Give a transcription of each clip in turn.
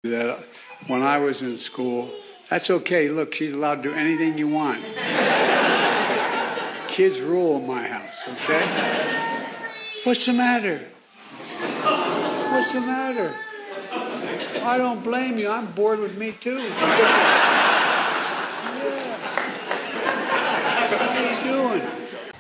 That when I was in school, that's okay. Look, she's allowed to do anything you want. Kids rule in my house, okay? What's the matter? What's the matter? I don't blame you. I'm bored with me too. Yeah. How are you doing?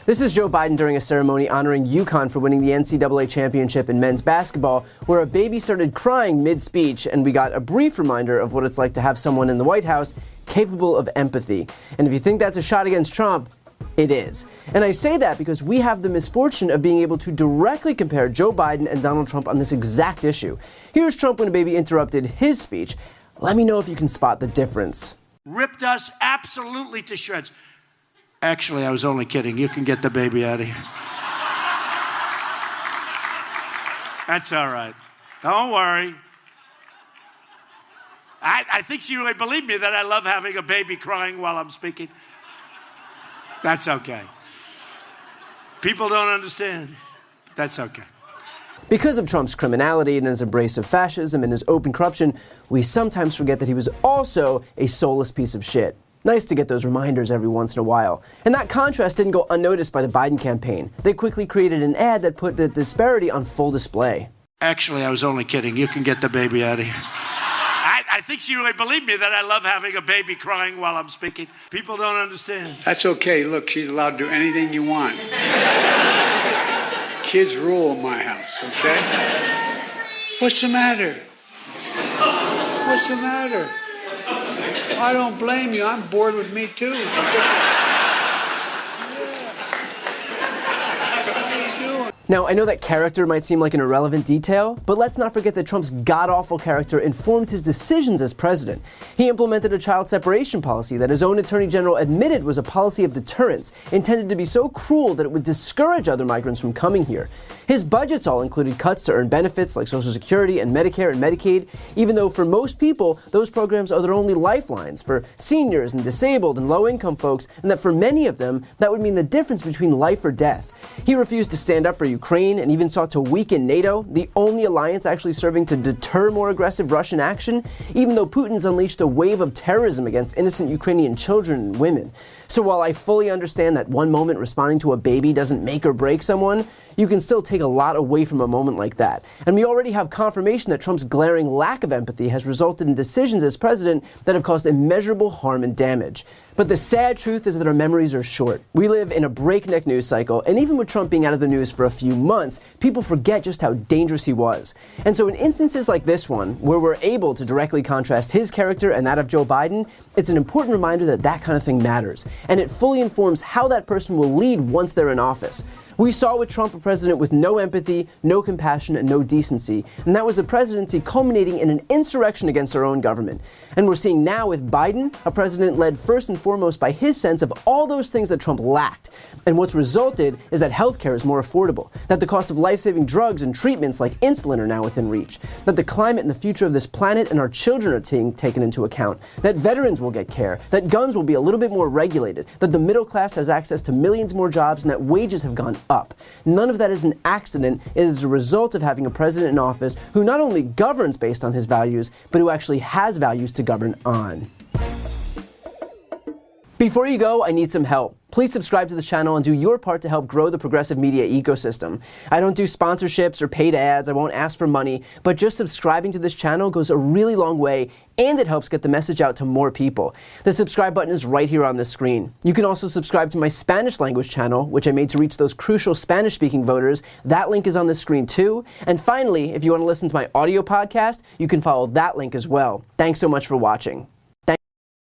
This is Joe Biden during a ceremony honoring UConn for winning the NCAA championship in men's basketball, where a baby started crying mid-speech, and we got a brief reminder of what it's like to have someone in the White House capable of empathy. And if you think that's a shot against Trump, it is. And I say that because we have the misfortune of being able to directly compare Joe Biden and Donald Trump on this exact issue. Here's Trump when a baby interrupted his speech. Let me know if you can spot the difference. Ripped us absolutely to shreds. Actually, I was only kidding. You can get the baby out of here. That's all right. Don't worry. I think she really believed me that I love having a baby crying while I'm speaking. That's okay. People don't understand. That's okay. Because of Trump's criminality and his embrace of fascism and his open corruption, we sometimes forget that he was also a soulless piece of shit. Nice to get those reminders every once in a while. And that contrast didn't go unnoticed by the Biden campaign. They quickly created an ad that put the disparity on full display. Actually, I was only kidding. You can get the baby out of here. I think she really believed me that I love having a baby crying while I'm speaking. People don't understand. That's okay. Look, she's allowed to do anything you want. Kids rule in my house, okay? What's the matter? What's the matter? I don't blame you. I'm bored with me too. Now, I know that character might seem like an irrelevant detail, but let's not forget that Trump's god-awful character informed his decisions as president. He implemented a child separation policy that his own attorney general admitted was a policy of deterrence, intended to be so cruel that it would discourage other migrants from coming here. His budgets all included cuts to earn benefits like Social Security and Medicare and Medicaid, even though for most people, those programs are their only lifelines for seniors and disabled and low-income folks, and that for many of them, that would mean the difference between life or death. He refused to stand up for Ukraine and even sought to weaken NATO, the only alliance actually serving to deter more aggressive Russian action, even though Putin's unleashed a wave of terrorism against innocent Ukrainian children and women. So while I fully understand that one moment responding to a baby doesn't make or break someone, you can still take a lot away from a moment like that. And we already have confirmation that Trump's glaring lack of empathy has resulted in decisions as president that have caused immeasurable harm and damage. But the sad truth is that our memories are short. We live in a breakneck news cycle, and even with Trump being out of the news for a few months, people forget just how dangerous he was. And so in instances like this one, where we're able to directly contrast his character and that of Joe Biden, it's an important reminder that that kind of thing matters. And it fully informs how that person will lead once they're in office. We saw with Trump a president with no empathy, no compassion, and no decency, and that was a presidency culminating in an insurrection against our own government. And we're seeing now with Biden, a president led first and foremost by his sense of all those things that Trump lacked. And what's resulted is that healthcare is more affordable, that the cost of life-saving drugs and treatments like insulin are now within reach, that the climate and the future of this planet and our children are taken into account, that veterans will get care, that guns will be a little bit more regulated, that the middle class has access to millions more jobs, and that wages have gone up. None of that is an accident. It is a result of having a president in office who not only governs based on his values, but who actually has values to govern on. Before you go, I need some help. Please subscribe to the channel and do your part to help grow the progressive media ecosystem. I don't do sponsorships or paid ads, I won't ask for money, but just subscribing to this channel goes a really long way, and it helps get the message out to more people. The subscribe button is right here on the screen. You can also subscribe to my Spanish language channel, which I made to reach those crucial Spanish-speaking voters. That link is on the screen too. And finally, if you want to listen to my audio podcast, you can follow that link as well. Thanks so much for watching.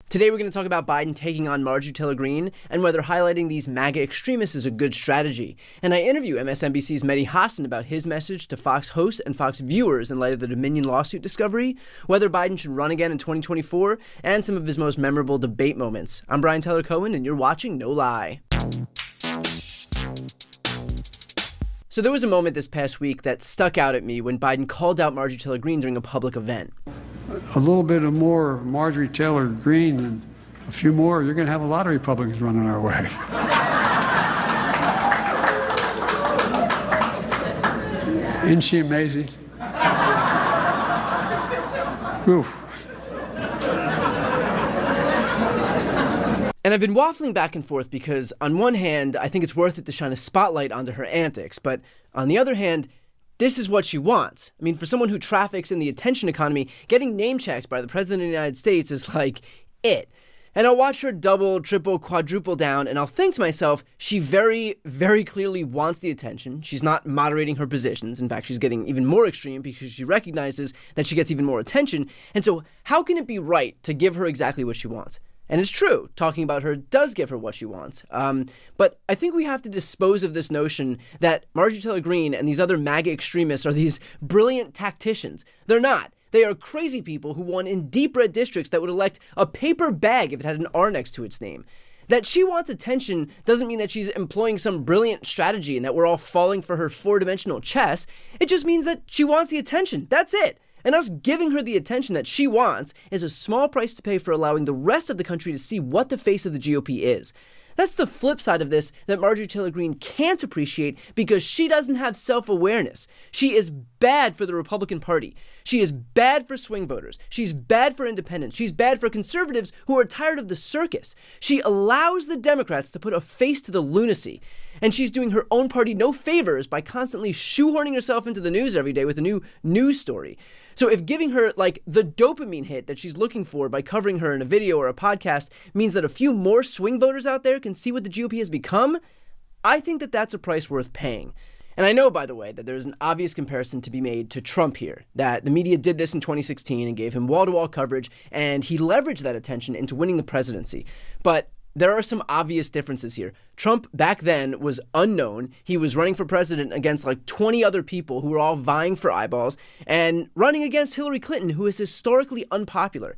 Today we're going to talk about Biden taking on Marjorie Taylor Greene and whether highlighting these MAGA extremists is a good strategy. And I interview MSNBC's Mehdi Hasan about his message to Fox hosts and Fox viewers in light of the Dominion lawsuit discovery, whether Biden should run again in 2024, and some of his most memorable debate moments. I'm Brian Tyler Cohen, and you're watching No Lie. So there was a moment this past week that stuck out at me when Biden called out Marjorie Taylor Greene during a public event. A little bit of more Marjorie Taylor Greene and a few more, you're going to have a lot of Republicans running our way. Isn't she amazing? Oof. And I've been waffling back and forth because, on one hand, I think it's worth it to shine a spotlight onto her antics, but on the other hand, this is what she wants. I mean, for someone who traffics in the attention economy, getting name-checked by the President of the United States is like it. And I'll watch her double, triple, quadruple down, and I'll think to myself, she very, very clearly wants the attention. She's not moderating her positions. In fact, she's getting even more extreme because she recognizes that she gets even more attention. And so how can it be right to give her exactly what she wants? And it's true, talking about her does give her what she wants. But I think we have to dispose of this notion that Marjorie Taylor Greene and these other MAGA extremists are these brilliant tacticians. They're not. They are crazy people who won in deep red districts that would elect a paper bag if it had an R next to its name. That she wants attention doesn't mean that she's employing some brilliant strategy and that we're all falling for her four-dimensional chess. It just means that she wants the attention. That's it. And us giving her the attention that she wants is a small price to pay for allowing the rest of the country to see what the face of the GOP is. That's the flip side of this that Marjorie Taylor Greene can't appreciate because she doesn't have self-awareness. She is bad for the Republican Party. She is bad for swing voters. She's bad for independents. She's bad for conservatives who are tired of the circus. She allows the Democrats to put a face to the lunacy. And she's doing her own party no favors by constantly shoehorning herself into the news every day with a new news story. So if giving her, like, the dopamine hit that she's looking for by covering her in a video or a podcast means that a few more swing voters out there can see what the GOP has become, I think that that's a price worth paying. And I know, by the way, that there's an obvious comparison to be made to Trump here, that the media did this in 2016 and gave him wall-to-wall coverage, and he leveraged that attention into winning the presidency. But there are some obvious differences here. Trump back then was unknown. He was running for president against like 20 other people who were all vying for eyeballs and running against Hillary Clinton, who is historically unpopular.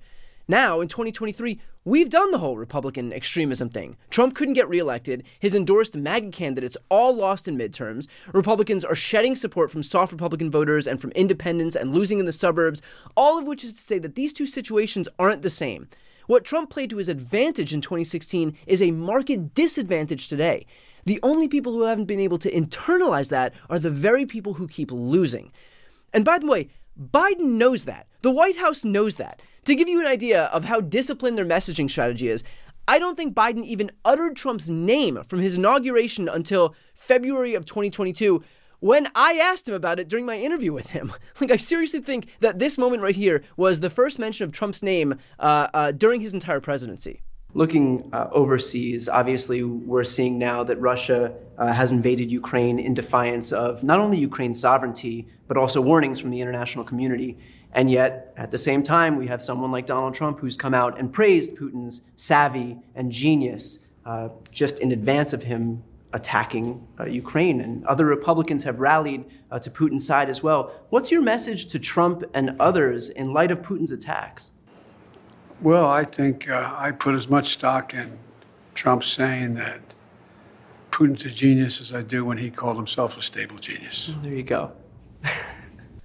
Now, in 2023, we've done the whole Republican extremism thing. Trump couldn't get reelected. His endorsed MAGA candidates all lost in midterms. Republicans are shedding support from soft Republican voters and from independents and losing in the suburbs, all of which is to say that these two situations aren't the same. What Trump played to his advantage in 2016 is a marked disadvantage today. The only people who haven't been able to internalize that are the very people who keep losing. And by the way, Biden knows that. The White House knows that. To give you an idea of how disciplined their messaging strategy is, I don't think Biden even uttered Trump's name from his inauguration until February of 2022, when I asked him about it during my interview with him. Like, I seriously think that this moment right here was the first mention of Trump's name during his entire presidency. Looking overseas, obviously, we're seeing now that Russia has invaded Ukraine in defiance of not only Ukraine's sovereignty, but also warnings from the international community. And yet, at the same time, we have someone like Donald Trump who's come out and praised Putin's savvy and genius just in advance of him attacking Ukraine. And other Republicans have rallied to Putin's side as well. What's your message to Trump and others in light of Putin's attacks? Well, I think I put as much stock in Trump saying that Putin's a genius as I do when he called himself a stable genius. Well, there you go.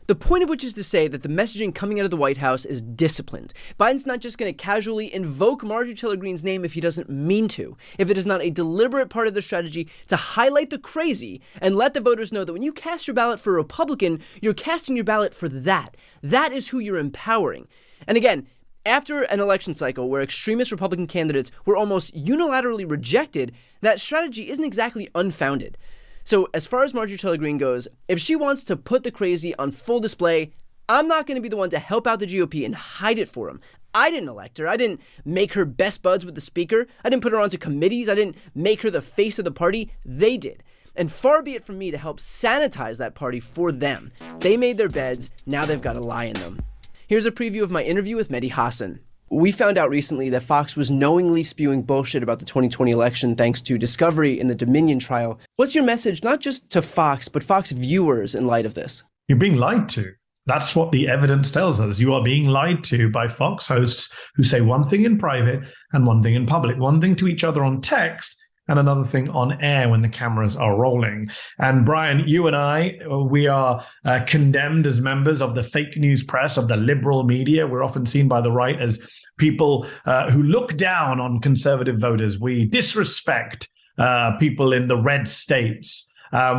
The point of which is to say that the messaging coming out of the White House is disciplined. Biden's not just going to casually invoke Marjorie Taylor Greene's name if he doesn't mean to, if it is not a deliberate part of their strategy to highlight the crazy and let the voters know that when you cast your ballot for a Republican, you're casting your ballot for that. That is who you're empowering. And again, after an election cycle where extremist Republican candidates were almost unilaterally rejected, that strategy isn't exactly unfounded. So as far as Marjorie Taylor Greene goes, if she wants to put the crazy on full display, I'm not going to be the one to help out the GOP and hide it for them. I didn't elect her. I didn't make her best buds with the speaker. I didn't put her onto committees. I didn't make her the face of the party. They did. And far be it from me to help sanitize that party for them. They made their beds. Now they've got a lie in them. Here's a preview of my interview with Mehdi Hasan. We found out recently that Fox was knowingly spewing bullshit about the 2020 election thanks to discovery in the Dominion trial. What's your message, not just to Fox, but Fox viewers in light of this? You're being lied to. That's what the evidence tells us. You are being lied to by Fox hosts who say one thing in private and one thing in public, one thing to each other on text and another thing on air when the cameras are rolling. And Brian, you and I, we are condemned as members of the fake news press, of the liberal media. We're often seen by the right as people who look down on conservative voters. We disrespect people in the red states.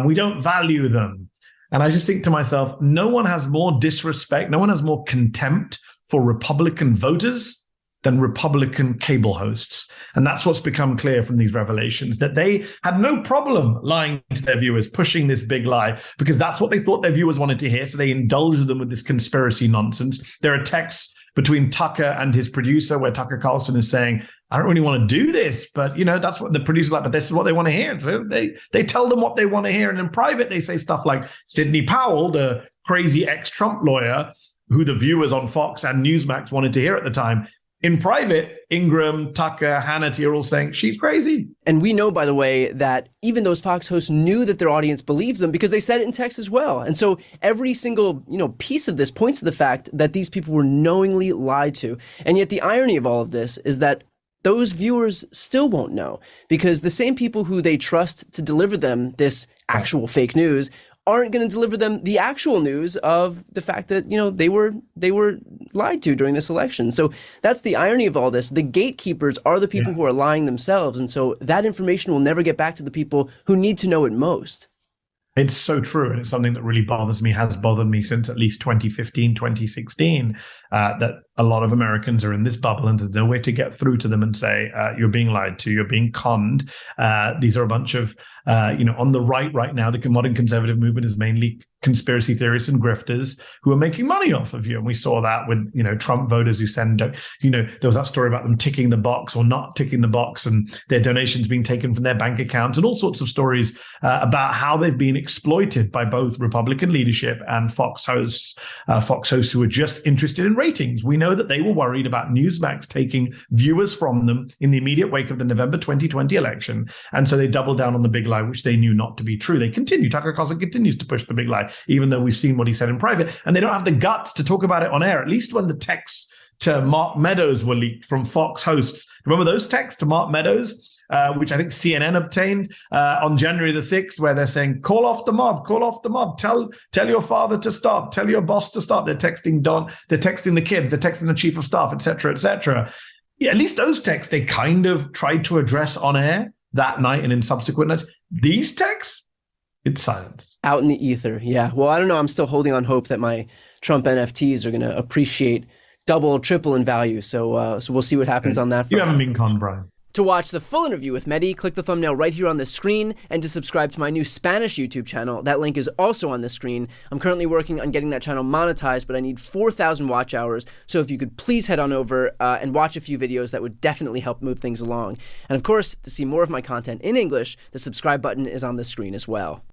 We don't value them. And I just think to myself, no one has more disrespect, no one has more contempt for Republican voters than Republican cable hosts. And that's what's become clear from these revelations, that they had no problem lying to their viewers, pushing this big lie, because that's what they thought their viewers wanted to hear. So they indulged them with this conspiracy nonsense. There are texts between Tucker and his producer where Tucker Carlson is saying, I don't really want to do this, but that's what the producer's like, but this is what they want to hear. So they tell them what they want to hear. And in private, they say stuff like Sidney Powell, the crazy ex-Trump lawyer, who the viewers on Fox and Newsmax wanted to hear at the time. In private, Ingram, Tucker, Hannity are all saying she's crazy. And we know, by the way, that even those Fox hosts knew that their audience believed them because they said it in text as well. And so every single, piece of this points to the fact that these people were knowingly lied to. And yet the irony of all of this is that those viewers still won't know, because the same people who they trust to deliver them this actual fake news aren't going to deliver them the actual news of the fact that, they were lied to during this election. So that's the irony of all this. The gatekeepers are the people who are lying themselves. And so that information will never get back to the people who need to know it most. It's so true. And it's something that really bothers me, has bothered me since at least 2015, 2016, that a lot of Americans are in this bubble and there's no way to get through to them and say, you're being lied to, you're being conned. These are a bunch of, on the right now, the modern conservative movement is mainly conspiracy theorists and grifters who are making money off of you. And we saw that with, Trump voters who send, there was that story about them ticking the box or not ticking the box and their donations being taken from their bank accounts, and all sorts of stories about how they've been exploited by both Republican leadership and Fox hosts who are just interested in ratings. We know that they were worried about Newsmax taking viewers from them in the immediate wake of the November 2020 election. And so they doubled down on the big lie, which they knew not to be true. They continue. Tucker Carlson continues to push the big lie, even though we've seen what he said in private. And they don't have the guts to talk about it on air, at least when the texts to Mark Meadows were leaked from Fox hosts. Remember those texts to Mark Meadows? Which I think CNN obtained on January the 6th, where they're saying, call off the mob, tell your father to stop, tell your boss to stop. They're texting Don, they're texting the kids, they're texting the chief of staff, et cetera, et cetera. Yeah, at least those texts they kind of tried to address on air that night and in subsequent nights. These texts, it's silence. Out in the ether, yeah. Well, I don't know. I'm still holding on hope that my Trump NFTs are going to appreciate double, triple in value. So we'll see what happens on that front. You haven't been conned, Brian. To watch the full interview with Mehdi, click the thumbnail right here on the screen, and to subscribe to my new Spanish YouTube channel. That link is also on the screen. I'm currently working on getting that channel monetized, but I need 4,000 watch hours. So if you could please head on over and watch a few videos, that would definitely help move things along. And of course, to see more of my content in English, the subscribe button is on the screen as well.